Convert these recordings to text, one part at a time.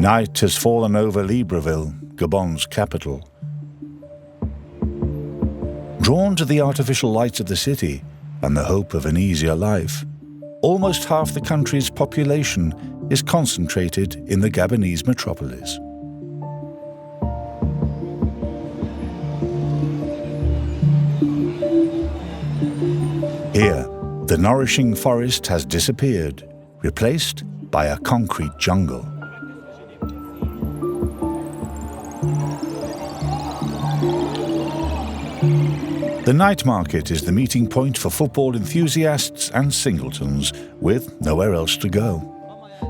Night has fallen over Libreville, Gabon's capital. Drawn to the artificial lights of the city and the hope of an easier life, almost half the country's population is concentrated in the Gabonese metropolis. Here, the nourishing forest has disappeared, replaced by a concrete jungle. The night market is the meeting point for football enthusiasts and singletons with nowhere else to go.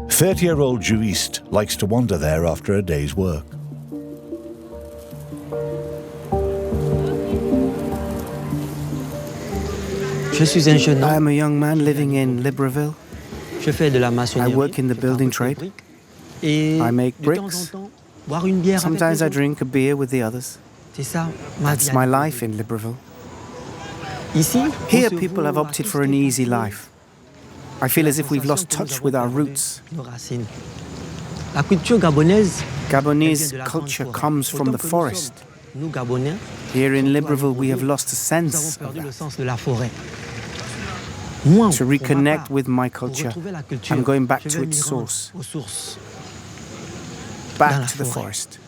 30-year-old Julien likes to wander there after a day's work. I am a young man living in Libreville. I work in the building trade. I make bricks. Sometimes I drink a beer with the others. That's my life in Libreville. Here people have opted for an easy life. I feel as if we've lost touch with our roots. Gabonese culture comes from the forest. Here in Libreville we have lost a sense of that. To reconnect with my culture, I'm going back to its source. Back to the forest.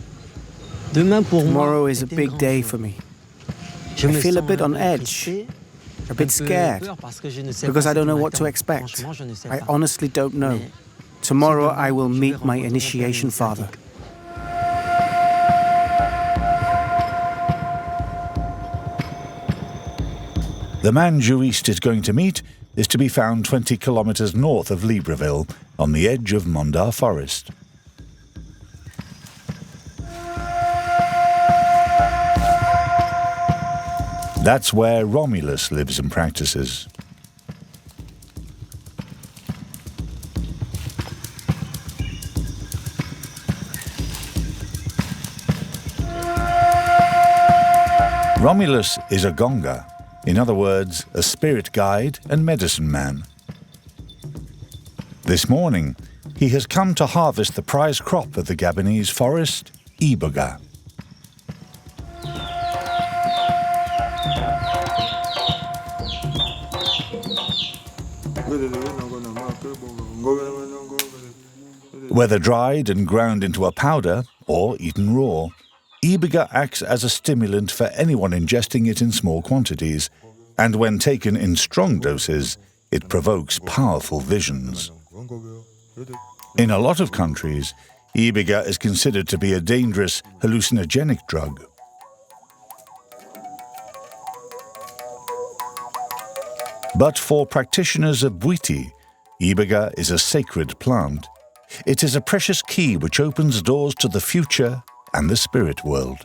Tomorrow is a big day for me. I feel a bit on edge, a bit scared, because I don't know what to expect. I honestly don't know. Tomorrow I will meet my initiation father. The man Julien is going to meet is to be found 20 kilometers north of Libreville, on the edge of Naar forest. That's where Romulus lives and practices. Romulus is a gonga, in other words, a spirit guide and medicine man. This morning, he has come to harvest the prize crop of the Gabonese forest, iboga. Whether dried and ground into a powder or eaten raw, iboga acts as a stimulant for anyone ingesting it in small quantities, and when taken in strong doses, it provokes powerful visions. In a lot of countries, iboga is considered to be a dangerous hallucinogenic drug. But for practitioners of Bwiti, iboga is a sacred plant. It is a precious key which opens doors to the future and the spirit world.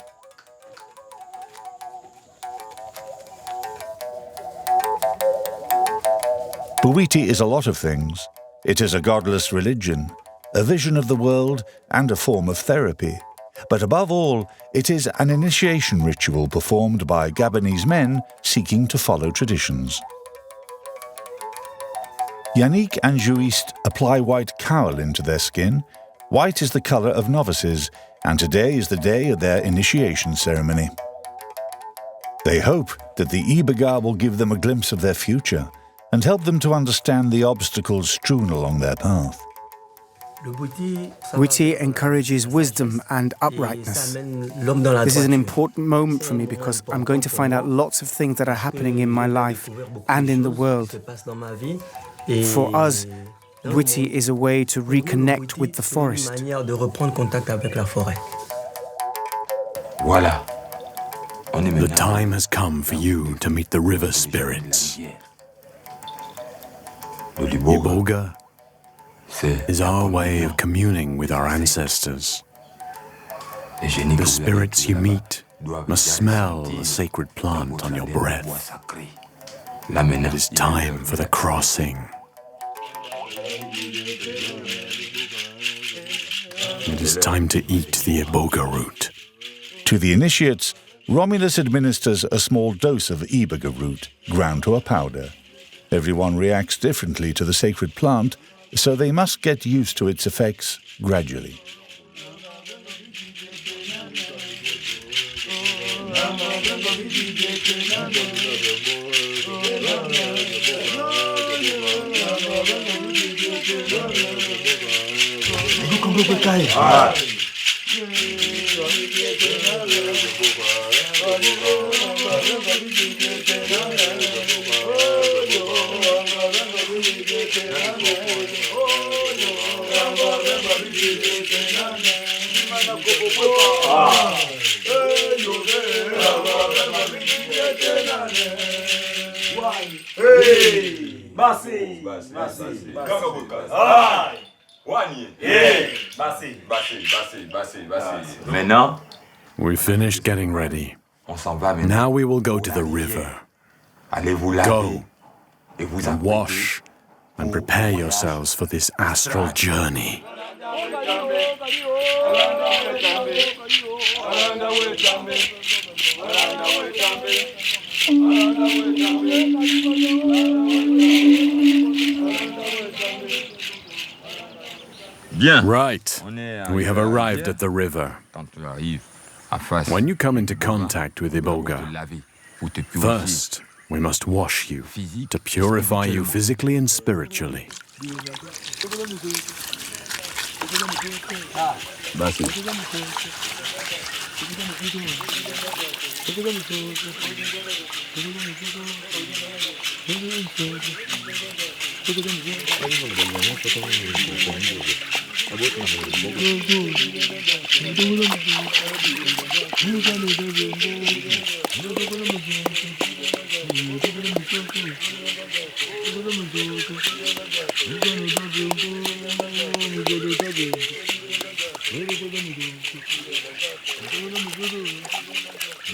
Bwiti is a lot of things. It is a godless religion, a vision of the world, and a form of therapy. But above all, it is an initiation ritual performed by Gabonese men seeking to follow traditions. Yannick and Julien apply white kaolin to their skin. White is the color of novices, and today is the day of their initiation ceremony. They hope that the iboga will give them a glimpse of their future and help them to understand the obstacles strewn along their path. Bwiti encourages wisdom and uprightness. This is an important moment for me because I'm going to find out lots of things that are happening in my life and in the world. For us, Bwiti is a way to reconnect with the forest. The time has come for you to meet the river spirits. Iboga is our way of communing with our ancestors. The spirits you meet must smell the sacred plant on your breath. It is time for the crossing. It is time to eat the iboga root. To the initiates, Romulus administers a small dose of iboga root, ground to a powder. Everyone reacts differently to the sacred plant, so they must get used to its effects gradually. Maintenant, We finished getting ready. on s'en va maintenant. Now we will go to the river. Allez-vous laver Go et vous and apprêter. wash and prepare yourselves for this astral journey. Bien. Right, we have arrived at the river. Quand tu arrives à face, When you come into contact with te Iboga, laver, pour te purifier. first we must wash you to purify you physically and spiritually.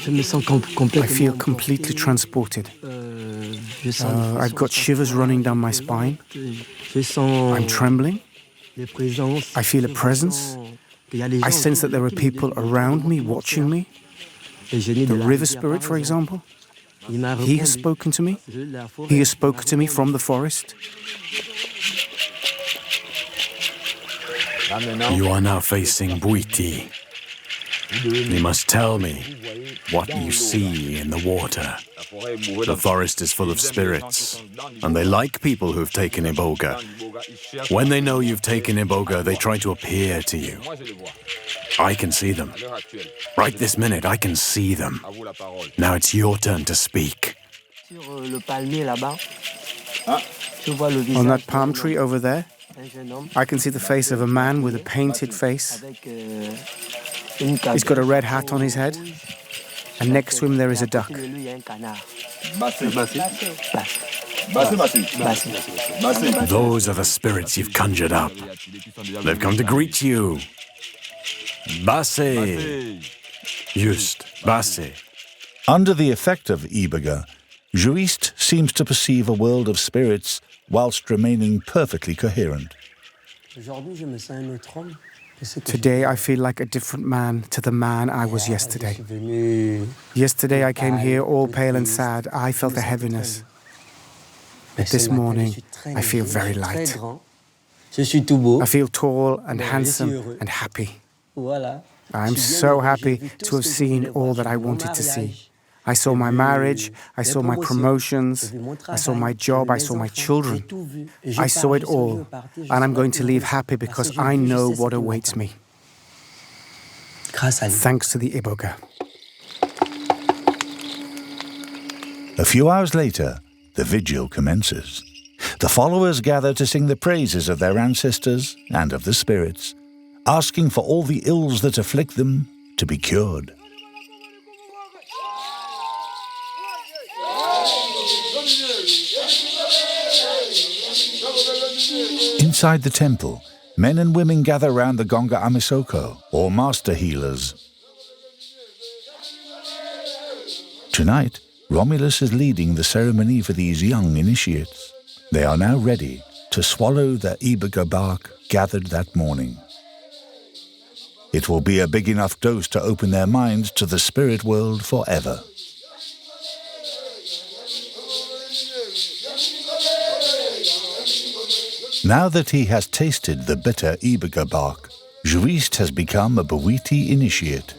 I feel completely transported. I've got shivers running down my spine. I'm trembling. I feel a presence. I sense that there are people around me, watching me. The river spirit, for example. He has spoken to me. He has spoken to me from the forest. You are now facing Bwiti. You must tell me what you see in the water. The forest is full of spirits, and they like people who've taken Iboga. When they know you've taken Iboga, they try to appear to you. I can see them. Right this minute, I can see them. Now it's your turn to speak. On that palm tree over there, I can see the face of a man with a painted face. He's got a red hat on his head, and next to him there is a duck. Those are the spirits you've conjured up. They've come to greet you. Basse. Just, Basse. Under the effect of Iboga, Juiste seems to perceive a world of spirits whilst remaining perfectly coherent. Today I feel like a different man to the man I was yesterday. Yesterday I came here all pale and sad. I felt a heaviness. But this morning I feel very light. I feel tall and handsome and happy. I'm so happy to have seen all that I wanted to see. I saw my marriage, I saw my promotions, I saw my job, I saw my children. I saw it all, and I'm going to leave happy because I know what awaits me. Thanks to the Iboga. A few hours later, the vigil commences. The followers gather to sing the praises of their ancestors and of the spirits, asking for all the ills that afflict them to be cured. Inside the temple, men and women gather round the Gonga Amisoko, or master healers. Tonight, Romulus is leading the ceremony for these young initiates. They are now ready to swallow the Iboga bark gathered that morning. It will be a big enough dose to open their minds to the spirit world forever. Now that he has tasted the bitter Iboga bark, Juiste has become a Bwiti initiate.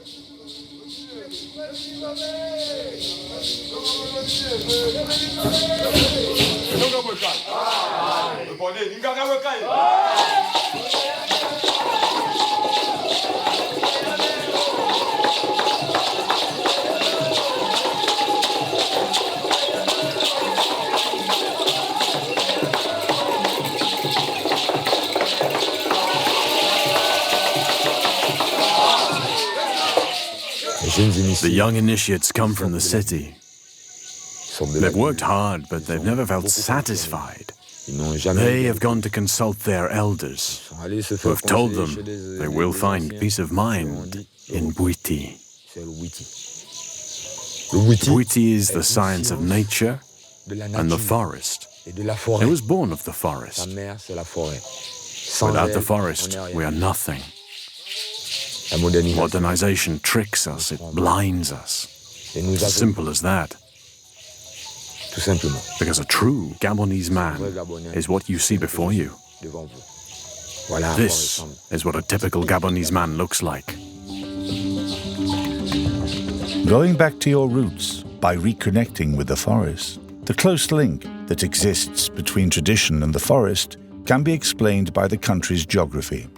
The young initiates come from the city. They've worked hard, but they've never felt satisfied. They have gone to consult their elders, who have told them they will find peace of mind in Bwiti. Bwiti is the science of nature and the forest. I was born of the forest. Without the forest, we are nothing. Modernization tricks us, it blinds us. It's as simple as that. Because a true Gabonese man is what you see before you. This is what a typical Gabonese man looks like. Going back to your roots by reconnecting with the forest, the close link that exists between tradition and the forest can be explained by the country's geography.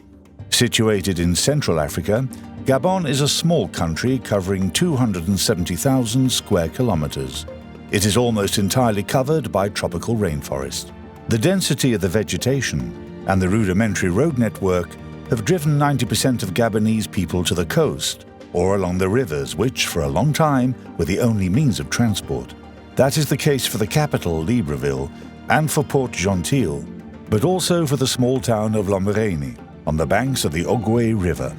Situated in Central Africa, Gabon is a small country covering 270,000 square kilometers. It is almost entirely covered by tropical rainforest. The density of the vegetation and the rudimentary road network have driven 90% of Gabonese people to the coast or along the rivers, which for a long time were the only means of transport. That is the case for the capital, Libreville, and for Port Gentil, but also for the small town of Lambaréné, on the banks of the Ogwe River.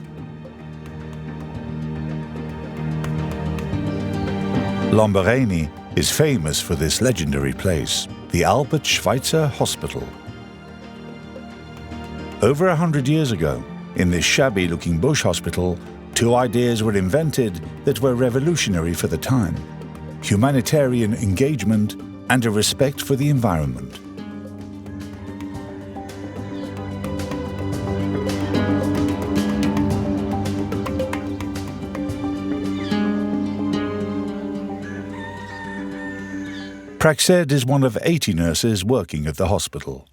Lambaréné is famous for this legendary place, the Albert Schweitzer Hospital. Over 100 years ago, in this shabby-looking bush hospital, two ideas were invented that were revolutionary for the time: humanitarian engagement and a respect for the environment. Praxed is one of 80 nurses working at the hospital.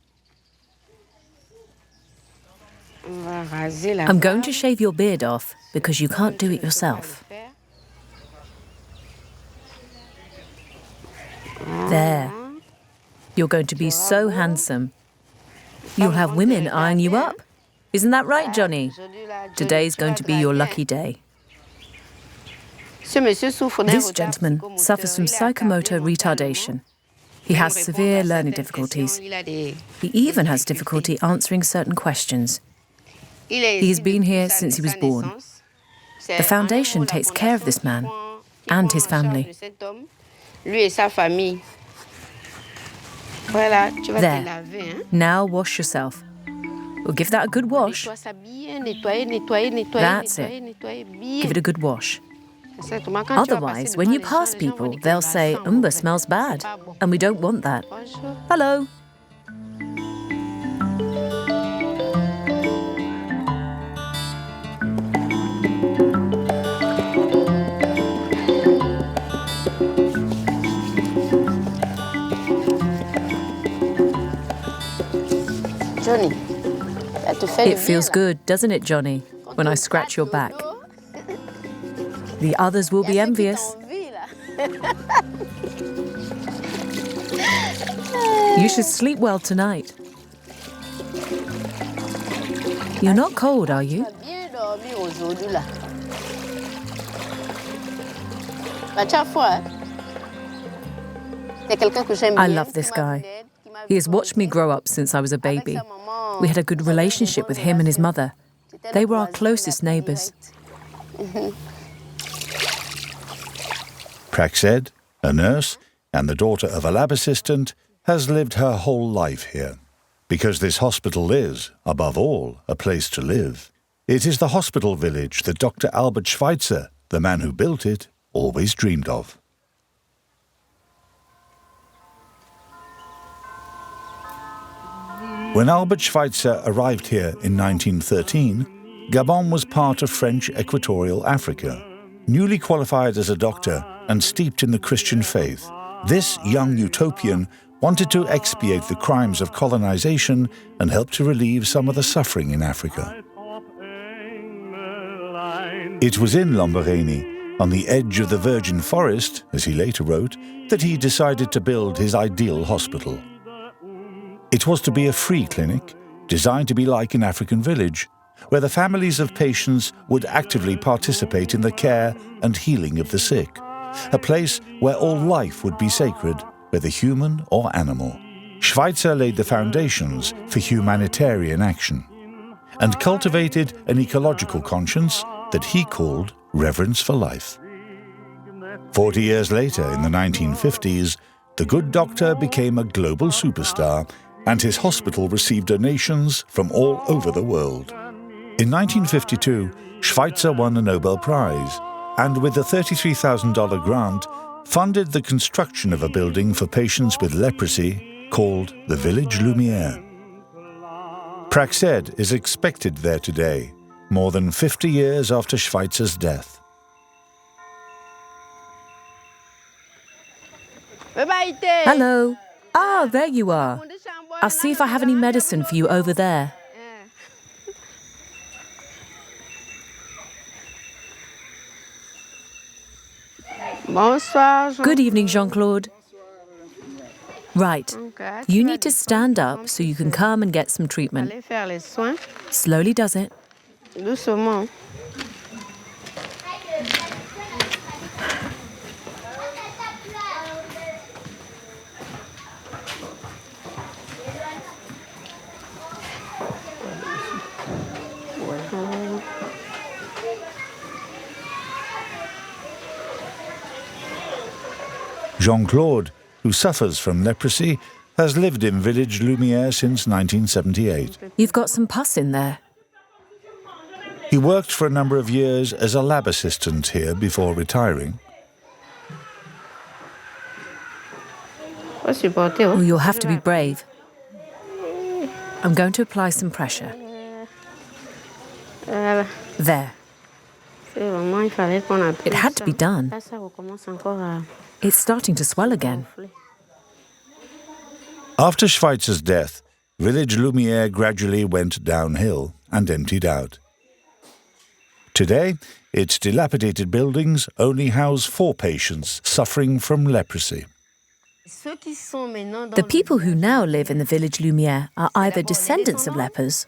I'm going to shave your beard off because you can't do it yourself. There. You're going to be so handsome. You'll have women eyeing you up. Isn't that right, Johnny? Today's going to be your lucky day. This gentleman suffers from psychomotor retardation. He has severe learning difficulties. He even has difficulty answering certain questions. He has been here since he was born. The foundation takes care of this man and his family. There. Now wash yourself. Well, give that a good wash. That's it. Give it a good wash. Otherwise, when you pass people, they'll say, "Umba smells bad," and we don't want that. Hello. Johnny, it feels good, doesn't it, Johnny, when I scratch your back? The others will be envious. You should sleep well tonight. You're not cold, are you? I love this guy. He has watched me grow up since I was a baby. We had a good relationship with him and his mother. They were our closest neighbours. Praxed, a nurse and the daughter of a lab assistant, has lived her whole life here. Because this hospital is, above all, a place to live. It is the hospital village that Dr. Albert Schweitzer, the man who built it, always dreamed of. When Albert Schweitzer arrived here in 1913, Gabon was part of French Equatorial Africa. Newly qualified as a doctor and steeped in the Christian faith, This young utopian wanted to expiate the crimes of colonization and help to relieve some of the suffering in Africa. It was in Lamborghini, on the edge of the virgin forest, as he later wrote, that he decided to build his ideal hospital. It was to be a free clinic, designed to be like an African village, where the families of patients would actively participate in the care and healing of the sick, a place where all life would be sacred, whether human or animal. Schweitzer laid the foundations for humanitarian action and cultivated an ecological conscience that he called reverence for life. 40 years later, in the 1950s, the good doctor became a global superstar, and his hospital received donations from all over the world. In 1952, Schweitzer won a Nobel Prize, and with a $33,000 grant, funded the construction of a building for patients with leprosy called the Village Lumière. Praxed is expected there today, more than 50 years after Schweitzer's death. Hello. Ah, there you are. I'll see if I have any medicine for you over there. Good evening, Jean-Claude. Right. You need to stand up so you can come and get some treatment. Slowly does it. Jean-Claude, who suffers from leprosy, has lived in Village Lumière since 1978. You've got some pus in there. He worked for a number of years as a lab assistant here before retiring. Oh, you'll have to be brave. I'm going to apply some pressure. There. It had to be done. It's starting to swell again. After Schweitzer's death, Village Lumière gradually went downhill and emptied out. Today, its dilapidated buildings only house 4 patients suffering from leprosy. The people who now live in the Village Lumière are either descendants of lepers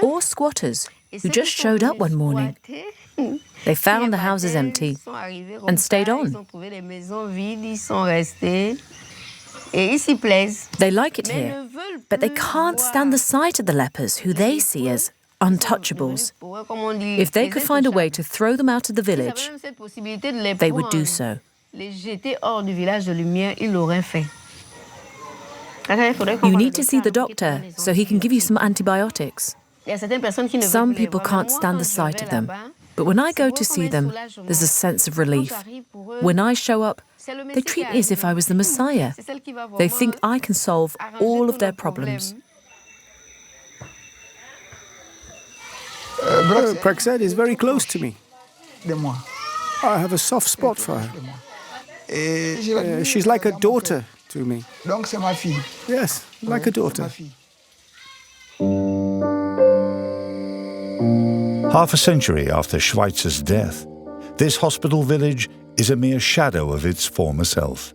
or squatters who just showed up one morning. They found the houses empty and stayed on. They like it here, but they can't stand the sight of the lepers, who they see as untouchables. If they could find a way to throw them out of the village, they would do so. You need to see the doctor so he can give you some antibiotics. Some people can't stand the sight of them, but when I go to see them, there's a sense of relief. When I show up, they treat me as if I was the Messiah. They think I can solve all of their problems. Praxed is very close to me. I have a soft spot for her. She's like a daughter to me. Yes, like a daughter. Half a century after Schweitzer's death, this hospital village is a mere shadow of its former self.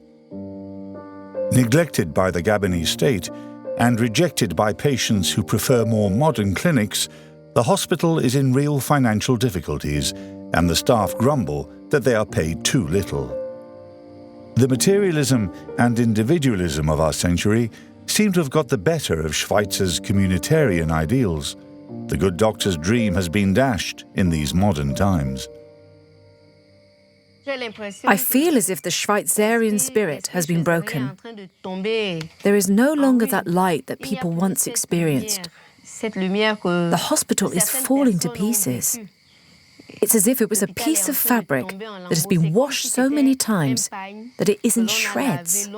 Neglected by the Gabonese state and rejected by patients who prefer more modern clinics, the hospital is in real financial difficulties, and the staff grumble that they are paid too little. The materialism and individualism of our century seem to have got the better of Schweitzer's communitarian ideals. The good doctor's dream has been dashed in these modern times. I feel as if the Schweitzerian spirit has been broken. There is no longer that light that people once experienced. The hospital is falling to pieces. It's as if it was a piece of fabric that has been washed so many times that it is in shreds.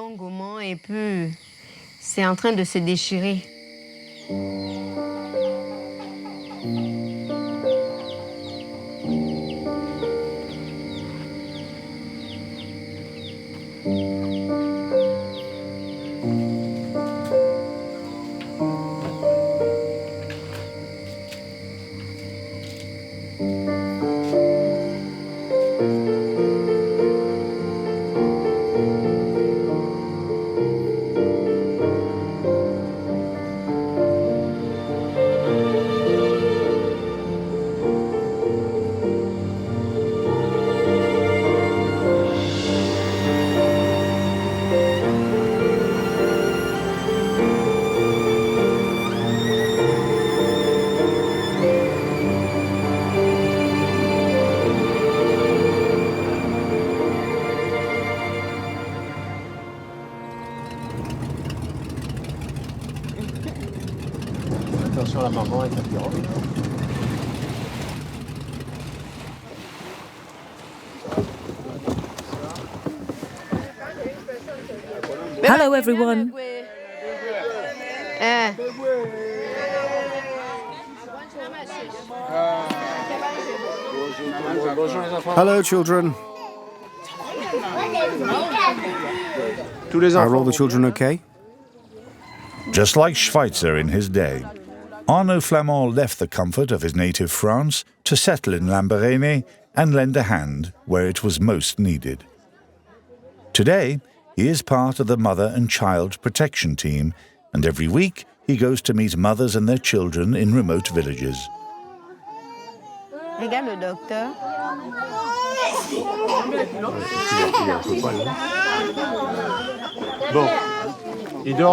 Hello, everyone. Hello, children. Are all the children okay? Just like Schweitzer in his day, Arnaud Flamand left the comfort of his native France to settle in Lambaréné and lend a hand where it was most needed. Today, he is part of the Mother and Child Protection Team, and every week he goes to meet mothers and their children in remote villages. Regarde le docteur.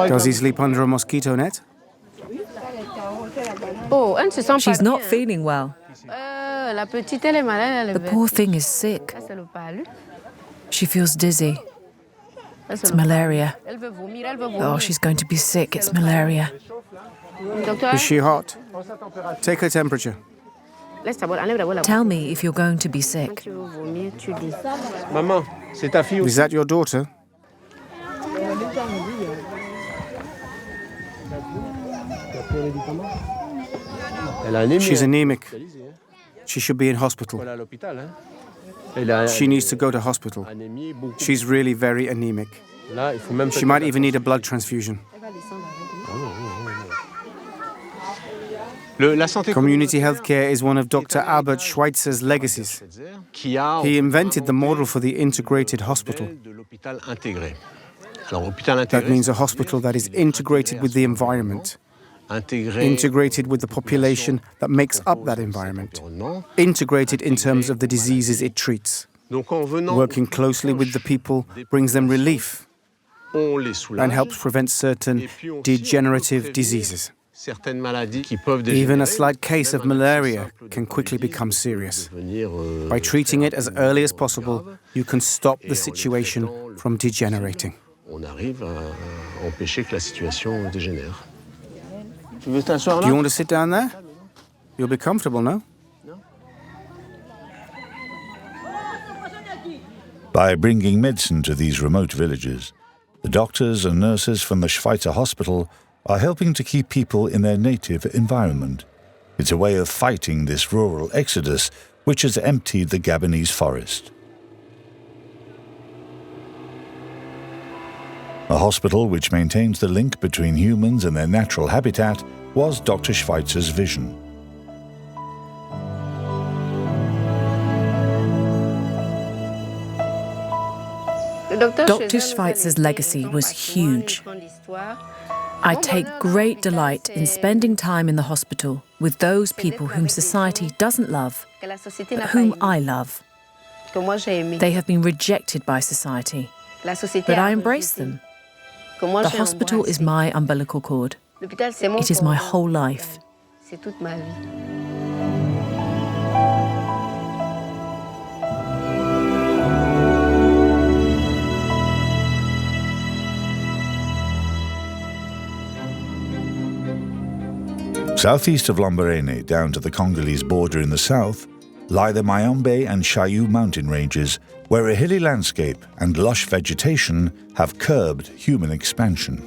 Does he sleep under a mosquito net? Oh, elle ne se sent pas She's not bien. feeling well. La petite, elle est malade. Elle The poor thing is sick. c'est le palu. She feels dizzy. It's malaria. Elle veut vomir, elle veut vomir. Oh, she's going to be sick. It's malaria. Docteur, Is she hot? Take her temperature. laisse ta boîte, enlève la boîte. Tell me if you're going to be sick. Tu veux vomir, tu dis. Maman, c'est ta fille Is that your daughter? Elle a anémie. She's anemic. She should be in hospital. Elle est à l'hôpital, hein. Elle a She needs to go to hospital. anémie beaucoup. She's really very anemic. Là, il faut même She might even need a blood transfusion. La santé Community healthcare is one of Dr. Albert Schweitzer's legacies. qui a He invented the model for the integrated hospital. de l'hôpital intégré. Alors, hôpital intégré, That means a hospital that is integrated with the environment, intégré integrated with the population that makes up that environment, environnement. integrated in terms of the diseases it treats. Donc, en venant, Working closely with the people brings them relief on les soulage. and helps prevent certain degenerative diseases. Certaines maladies qui peuvent Even a dégénérer, slight case of malaria can quickly become serious. devenir, By treating it as early as possible, you can stop the situation from degenerating. on arrive à empêcher que la situation dégénère. Tu veux t'asseoir Do you want to sit down there? You'll be comfortable, no? By bringing medicine to these remote villages, the doctors and nurses from the Schweitzer hospital are helping to keep people in their native environment. It's a way of fighting this rural exodus which has emptied the Gabonese forest. A hospital which maintains the link between humans and their natural habitat was Dr. Schweitzer's vision. Dr. Schweitzer's legacy was huge. I take great delight in spending time in the hospital with those people whom society doesn't love, but whom I love. They have been rejected by society, but I embrace them. The hospital is my umbilical cord. It is my whole life. Southeast of Lambaréné, down to the Congolese border in the south, lie the Mayombe and Chailloux mountain ranges, where a hilly landscape and lush vegetation have curbed human expansion.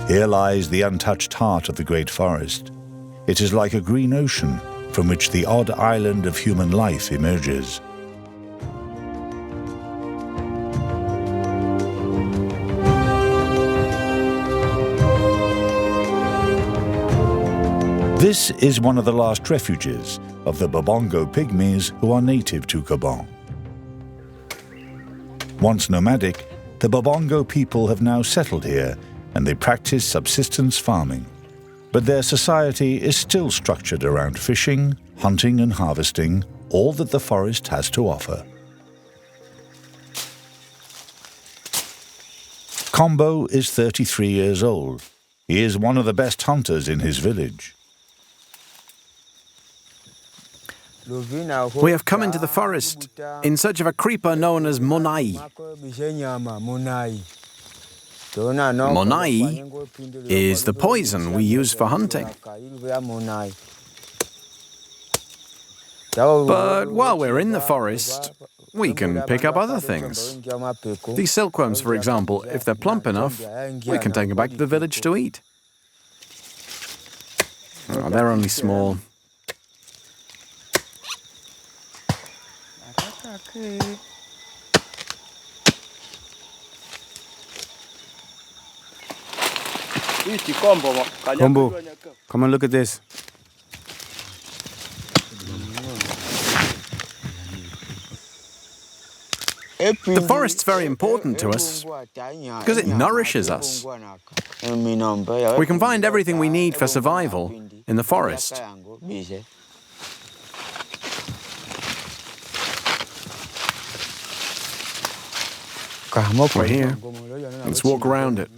Here lies the untouched heart of the great forest. It is like a green ocean from which the odd island of human life emerges. This is one of the last refuges of the Babongo pygmies who are native to Gabon. Once nomadic, the Babongo people have now settled here and they practice subsistence farming. But their society is still structured around fishing, hunting and harvesting, all that the forest has to offer. Kombo is 33 years old. He is one of the best hunters in his village. We have come into the forest in search of a creeper known as monai. Monai is the poison we use for hunting. But while we're in the forest, we can pick up other things. These silkworms, for example, if they're plump enough, we can take them back to the village to eat. Oh, they're only small. Kombo, come and look at this. The forest's very important to us because it nourishes us. We can find everything we need for survival in the forest. We're here. Let's walk around it.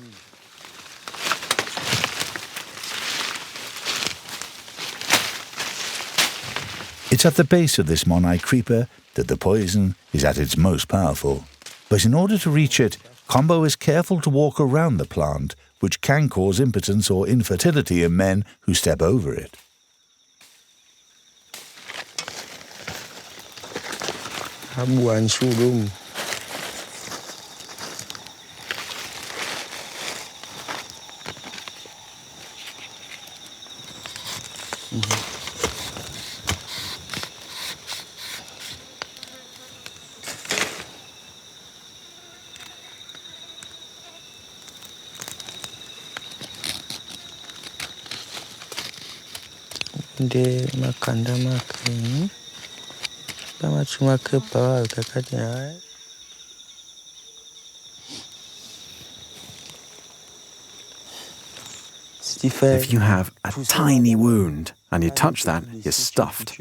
It's at the base of this monai creeper that the poison is at its most powerful. But in order to reach it, Kombo is careful to walk around the plant, which can cause impotence or infertility in men who step over it. If you have a tiny wound and you touch that, you're stuffed.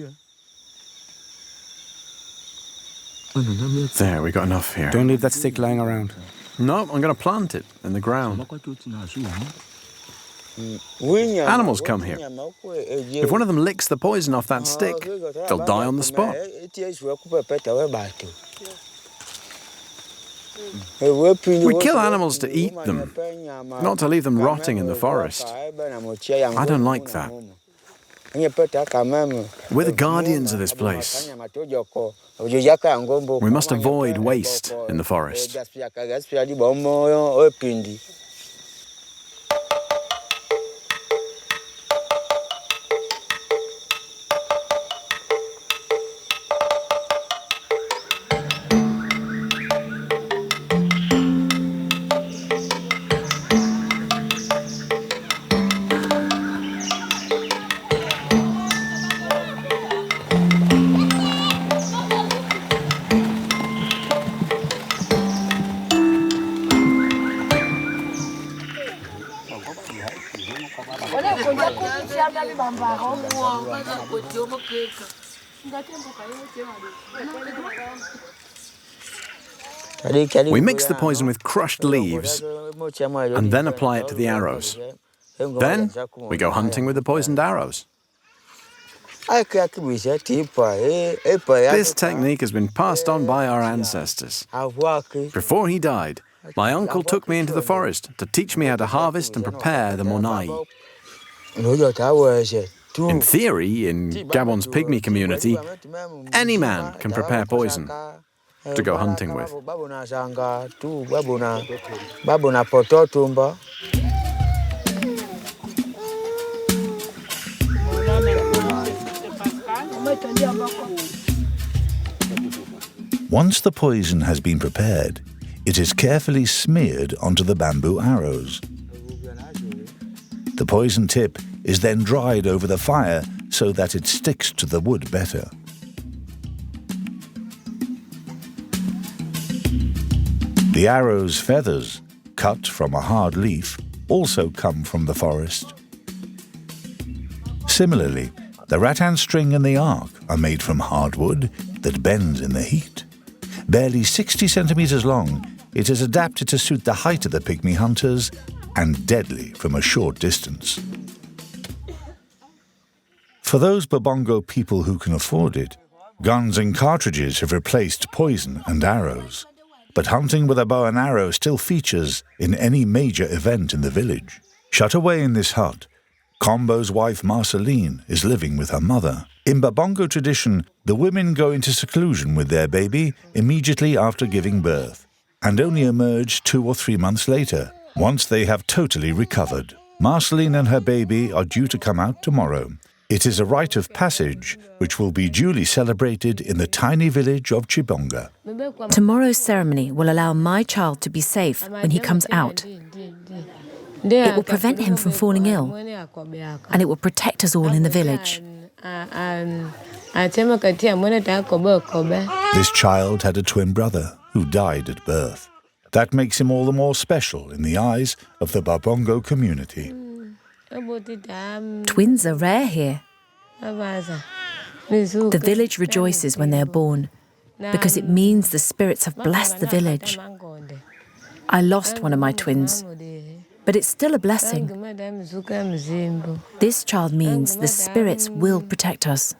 There, we got enough here. Don't leave that stick lying around. No, I'm going to plant it in the ground. Animals come here. If one of them licks the poison off that stick, they'll die on the spot. We kill animals to eat them, not to leave them rotting in the forest. I don't like that. We're the guardians of this place. We must avoid waste in the forest. We mix the poison with crushed leaves and then apply it to the arrows. Then we go hunting with the poisoned arrows. This technique has been passed on by our ancestors. Before he died, my uncle took me into the forest to teach me how to harvest and prepare the monai. In theory, in Gabon's pygmy community, any man can prepare poison to go hunting with. Once the poison has been prepared, it is carefully smeared onto the bamboo arrows. The poison tip is then dried over the fire so that it sticks to the wood better. The arrow's feathers, cut from a hard leaf, also come from the forest. Similarly, the rattan string and the arc are made from hardwood that bends in the heat. Barely 60 centimeters long, it is adapted to suit the height of the pygmy hunters and deadly from a short distance. For those Babongo people who can afford it, guns and cartridges have replaced poison and arrows. But hunting with a bow and arrow still features in any major event in the village. Shut away in this hut, Combo's wife Marceline is living with her mother. In Babongo tradition, the women go into seclusion with their baby immediately after giving birth, and only emerge 2 or 3 months later, once they have totally recovered. Marceline and her baby are due to come out tomorrow. It is a rite of passage which will be duly celebrated in the tiny village of Chibonga. Tomorrow's ceremony will allow my child to be safe when he comes out. It will prevent him from falling ill, and it will protect us all in the village. This child had a twin brother who died at birth. That makes him all the more special in the eyes of the Babongo community. Twins are rare here. The village rejoices when they are born, because it means the spirits have blessed the village. I lost one of my twins, but it's still a blessing. This child means the spirits will protect us.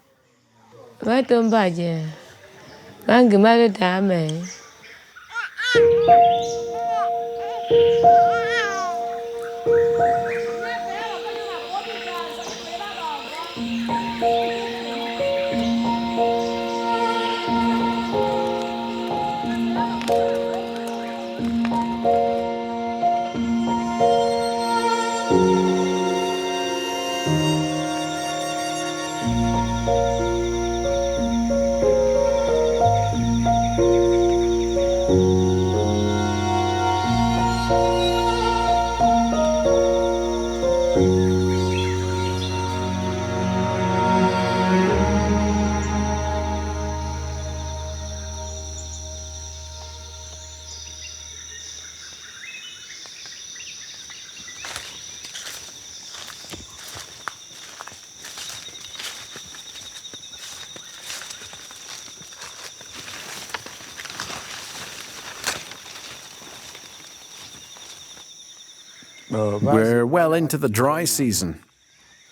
We're well into the dry season,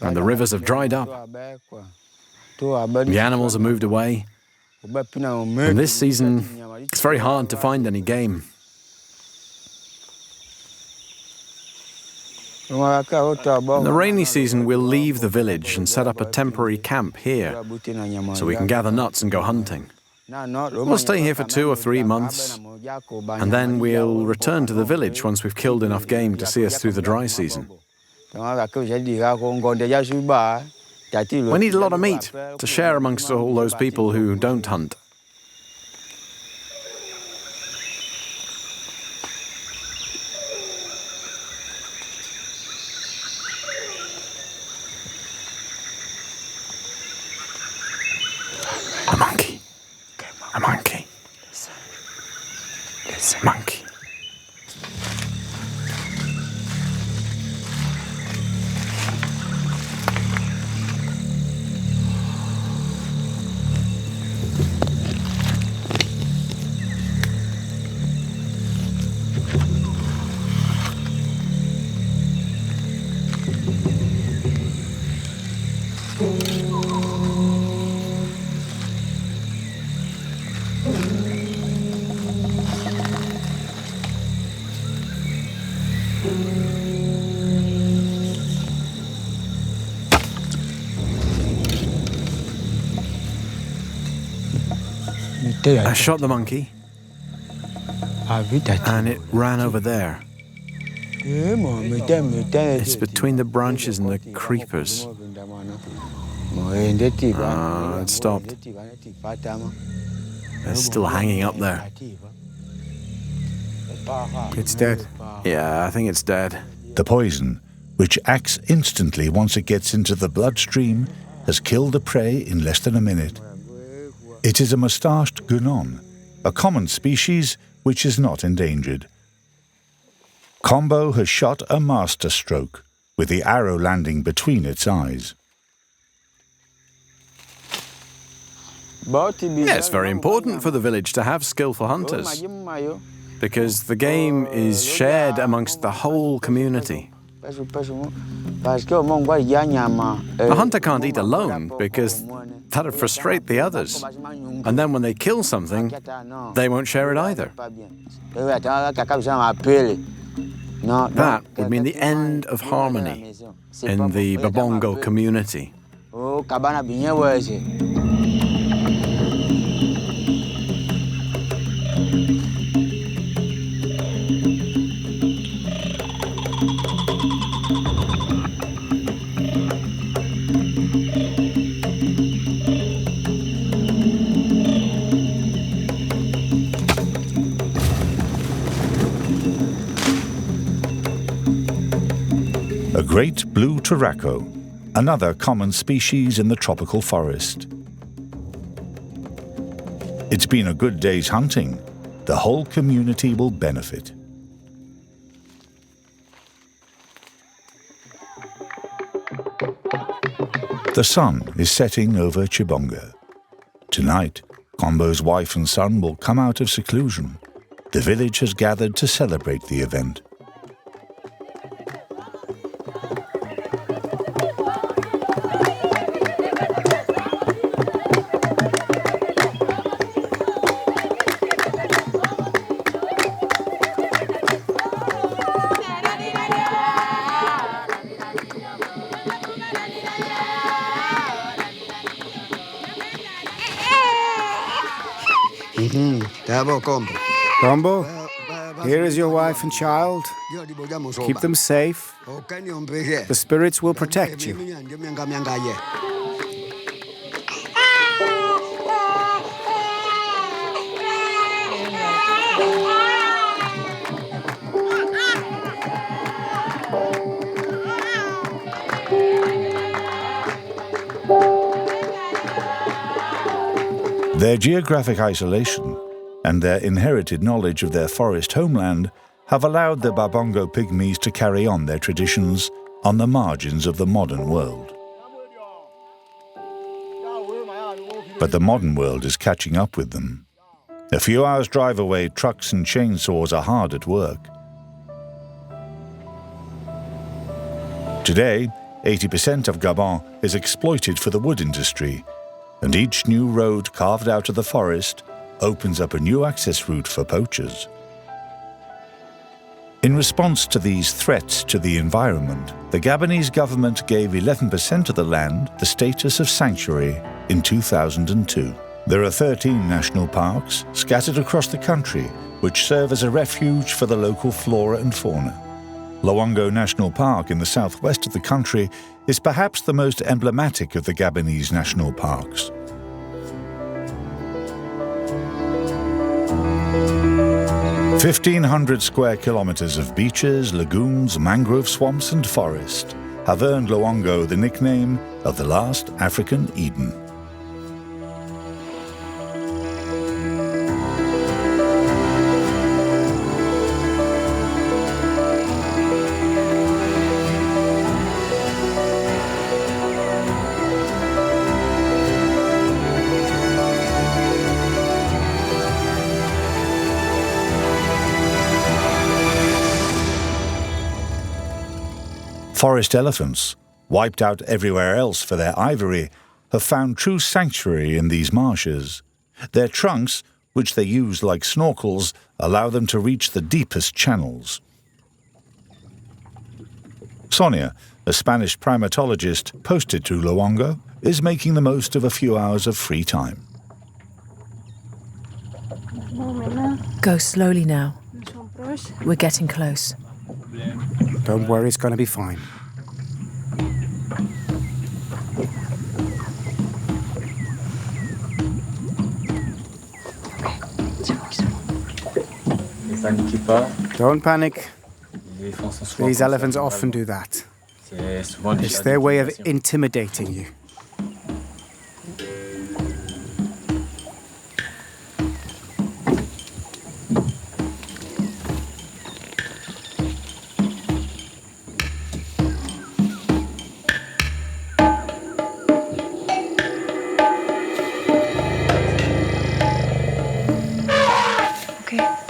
and the rivers have dried up. The animals have moved away, and this season it's very hard to find any game. In the rainy season, we'll leave the village and set up a temporary camp here, so we can gather nuts and go hunting. We'll stay here for 2 or 3 months, and then we'll return to the village once we've killed enough game to see us through the dry season. We need a lot of meat to share amongst all those people who don't hunt. A monkey. A monkey. Monkey. I shot the monkey, and it ran over there. It's between the branches and the creepers. It stopped. It's still hanging up there. It's dead. Yeah, I think it's dead. The poison, which acts instantly once it gets into the bloodstream, has killed the prey in less than a minute. It is a moustached guenon, a common species which is not endangered. Combo has shot a master stroke, with the arrow landing between its eyes. Yeah, it's very important for the village to have skillful hunters, because the game is shared amongst the whole community. A hunter can't eat alone because that'd frustrate the others. And then when they kill something, they won't share it either. That would mean the end of harmony in the Babongo community. A great blue turaco, another common species in the tropical forest. It's been a good day's hunting. The whole community will benefit. The sun is setting over Chibonga. Tonight, Combo's wife and son will come out of seclusion. The village has gathered to celebrate the event. Combo, here is your wife and child. Keep them safe. The spirits will protect you. Their geographic isolation and their inherited knowledge of their forest homeland have allowed the Babongo pygmies to carry on their traditions on the margins of the modern world. But the modern world is catching up with them. A few hours' drive away, trucks and chainsaws are hard at work. Today, 80% of Gabon is exploited for the wood industry, and each new road carved out of the forest opens up a new access route for poachers. In response to these threats to the environment, the Gabonese government gave 11% of the land the status of sanctuary in 2002. There are 13 national parks scattered across the country which serve as a refuge for the local flora and fauna. Luongo National Park in the southwest of the country is perhaps the most emblematic of the Gabonese national parks. "1,500 square kilometers of beaches, lagoons, mangrove swamps and forest have earned Luongo the nickname of the last African Eden." Forest elephants, wiped out everywhere else for their ivory, have found true sanctuary in these marshes. Their trunks, which they use like snorkels, allow them to reach the deepest channels. Sonia, a Spanish primatologist posted to Luongo, is making the most of a few hours of free time. Go slowly now. We're getting close. Don't worry, it's going to be fine. Don't panic. These elephants often do that. It's their way of intimidating you.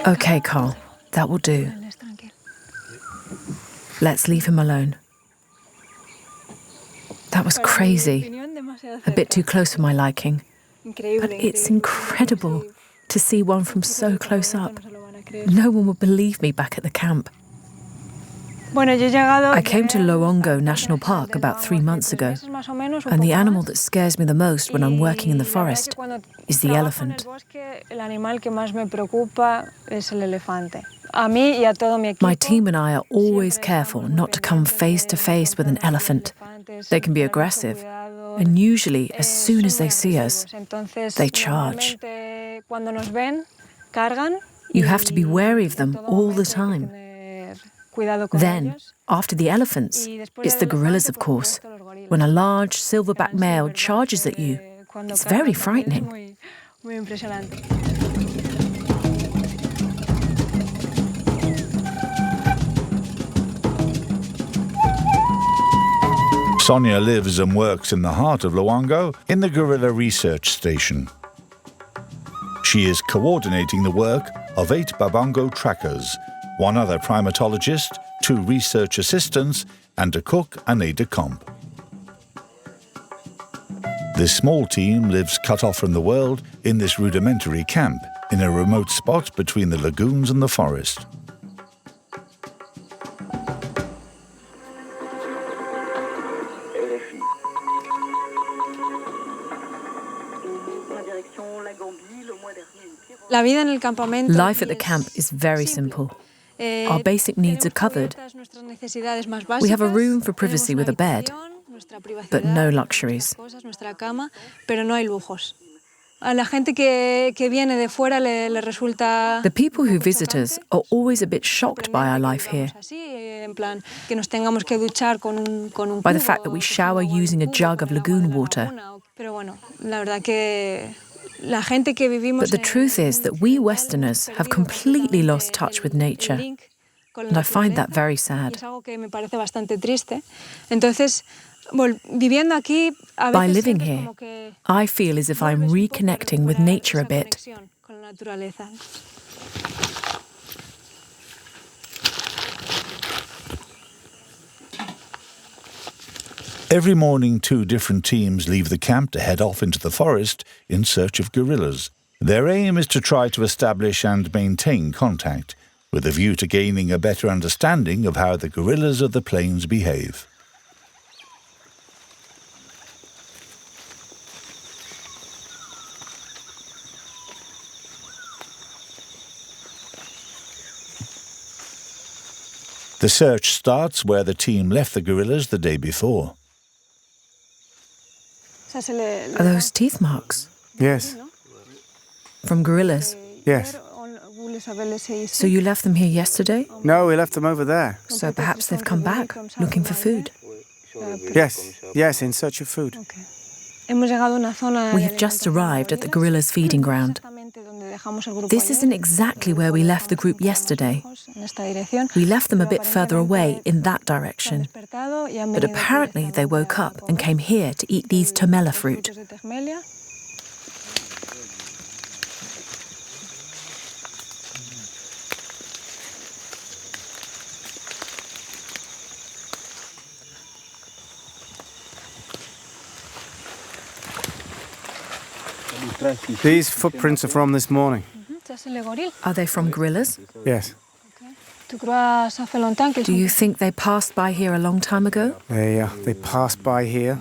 Okay, Carl, that will do. Let's leave him alone. That was crazy. A bit too close for my liking. But it's incredible to see one from so close up. No one would believe me back at the camp. I came to Luongo National Park about 3 months ago, and the animal that scares me the most when I'm working in the forest is the elephant. My team and I are always careful not to come face to face with an elephant. They can be aggressive, and usually as soon as they see us, they charge. You have to be wary of them all the time. Then, after the elephants, it's the gorillas, of course. When a large silverback male charges at you, it's very frightening. Sonia lives and works in the heart of Luongo in the Gorilla Research Station. She is coordinating the work of 8 Babongo trackers, 1 other primatologist, 2 research assistants, and a cook and aide-de-camp. This small team lives cut off from the world in this rudimentary camp, in a remote spot between the lagoons and the forest. Life at the camp is very simple. Our basic needs are covered. We have a room for privacy with a bed, but no luxuries. The people who visit us are always a bit shocked by our life here, by the fact that we shower using a jug of lagoon water. But the truth is that we Westerners have completely lost touch with nature, and I find that very sad. By living here, I feel as if I'm reconnecting with nature a bit. Every morning, 2 different teams leave the camp to head off into the forest in search of gorillas. Their aim is to try to establish and maintain contact, with a view to gaining a better understanding of how the gorillas of the plains behave. The search starts where the team left the gorillas the day before. Are those teeth marks? Yes. From gorillas? Yes. So you left them here yesterday? No, we left them over there. So perhaps they've come back, looking for food. Yes, in search of food. We have just arrived at the gorillas' feeding ground. This isn't exactly where we left the group yesterday. We left them a bit further away in that direction. But apparently they woke up and came here to eat these tomela fruit. These footprints are from this morning. Are they from gorillas? Yes. Do you think they passed by here a long time ago? They passed by here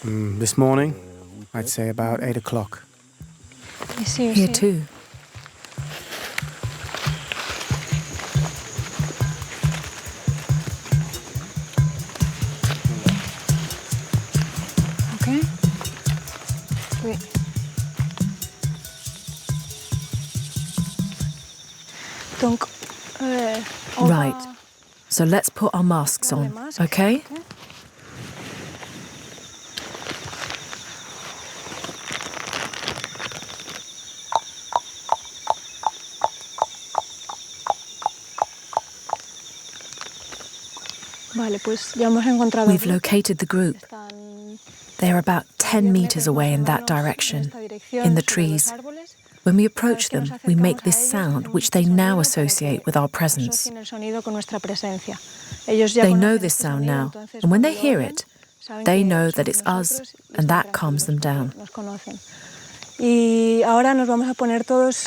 this morning, I'd say about 8 o'clock. Here too. Right. So let's put our masks on, okay? We've located the group. They're about 10 meters away in that direction, in the trees. When we approach them, we make this sound, which they now associate with our presence. They know this sound now, and when they hear it, they know that it's us, and that calms them down.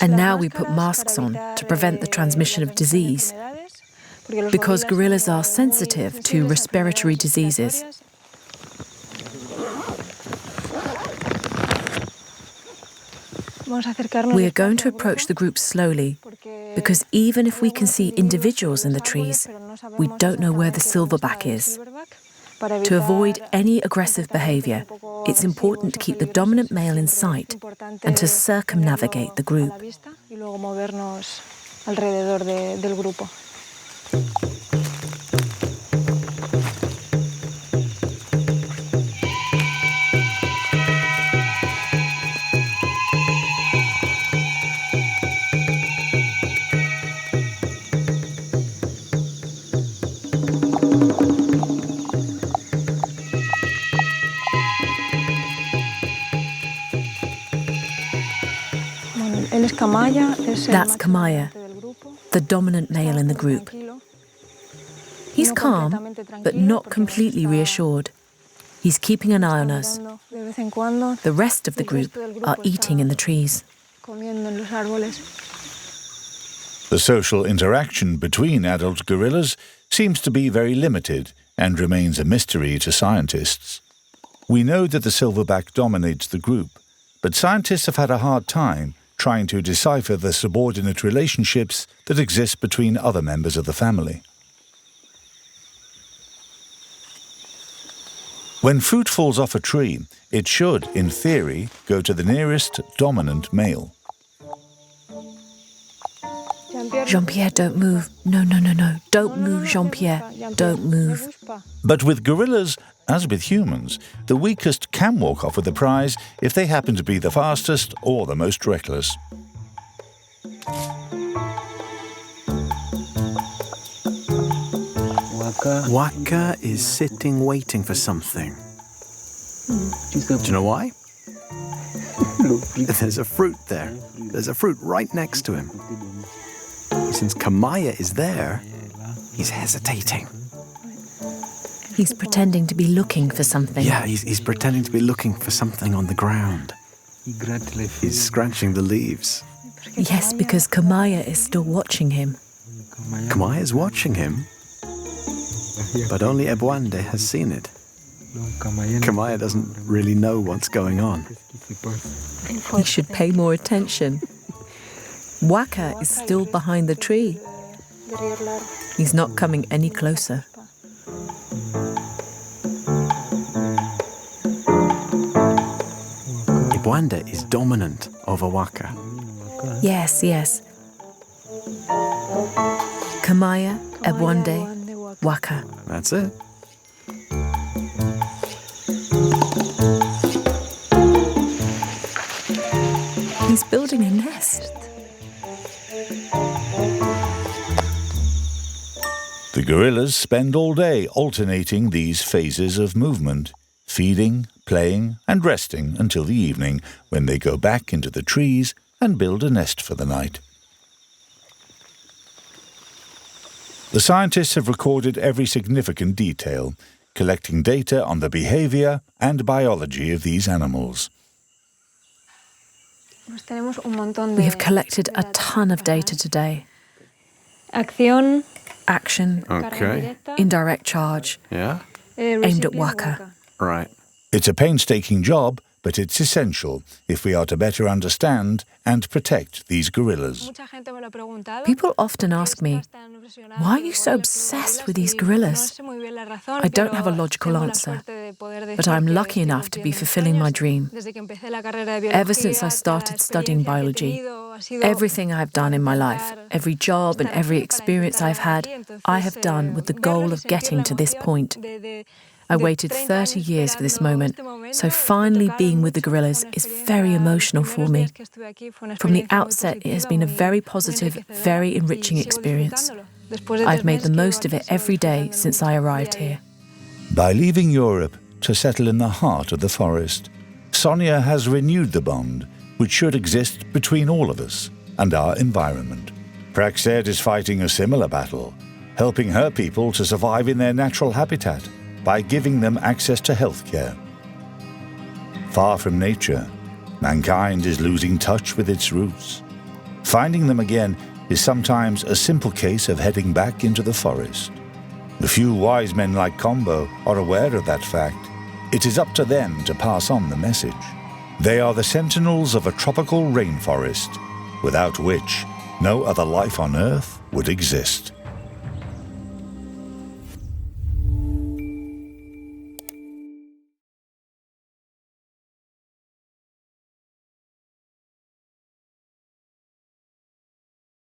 And now we put masks on to prevent the transmission of disease, because gorillas are sensitive to respiratory diseases. We are going to approach the group slowly, because even if we can see individuals in the trees, we don't know where the silverback is. To avoid any aggressive behaviour, it's important to keep the dominant male in sight and to circumnavigate the group. That's Kamaya, the dominant male in the group. He's calm, but not completely reassured. He's keeping an eye on us. The rest of the group are eating in the trees. The social interaction between adult gorillas seems to be very limited and remains a mystery to scientists. We know that the silverback dominates the group, but scientists have had a hard time trying to decipher the subordinate relationships that exist between other members of the family. When fruit falls off a tree, it should, in theory, go to the nearest dominant male. Jean-Pierre, don't move. No. Don't move, Jean-Pierre. Don't move. But with gorillas, as with humans, the weakest can walk off with the prize if they happen to be the fastest or the most reckless. Waka is sitting waiting for something. Do you know why? There's a fruit there. There's a fruit right next to him. Since Kamaya is there, he's hesitating. He's pretending to be looking for something. Yeah, he's pretending to be looking for something on the ground. He's scratching the leaves. Yes, because Kamaya is still watching him. Kamaya's watching him, but only Ebwande has seen it. Kamaya doesn't really know what's going on. He should pay more attention. Waka is still behind the tree. He's not coming any closer. Ebwande is dominant over Waka. Yes. Kamaya, Ebwande, Waka. That's it. He's building a nest. The gorillas spend all day alternating these phases of movement, feeding, playing, and resting until the evening, when they go back into the trees and build a nest for the night. The scientists have recorded every significant detail, collecting data on the behavior and biology of these animals. We have collected a ton of data today. Action, Okay. indirect charge, Yeah? aimed at Waka. Right. It's a painstaking job, but it's essential if we are to better understand and protect these gorillas. People often ask me, why are you so obsessed with these gorillas? I don't have a logical answer, but I'm lucky enough to be fulfilling my dream. Ever since I started studying biology, everything I've done in my life, every job and every experience I've had, I have done with the goal of getting to this point. I waited 30 years for this moment, so finally being with the gorillas is very emotional for me. From the outset, it has been a very positive, very enriching experience. I've made the most of it every day since I arrived here. By leaving Europe to settle in the heart of the forest, Sonia has renewed the bond which should exist between all of us and our environment. Praxed is fighting a similar battle, helping her people to survive in their natural habitat by giving them access to healthcare. Far from nature, mankind is losing touch with its roots. Finding them again is sometimes a simple case of heading back into the forest. The few wise men like Combo are aware of that fact. It is up to them to pass on the message. They are the sentinels of a tropical rainforest, without which no other life on Earth would exist.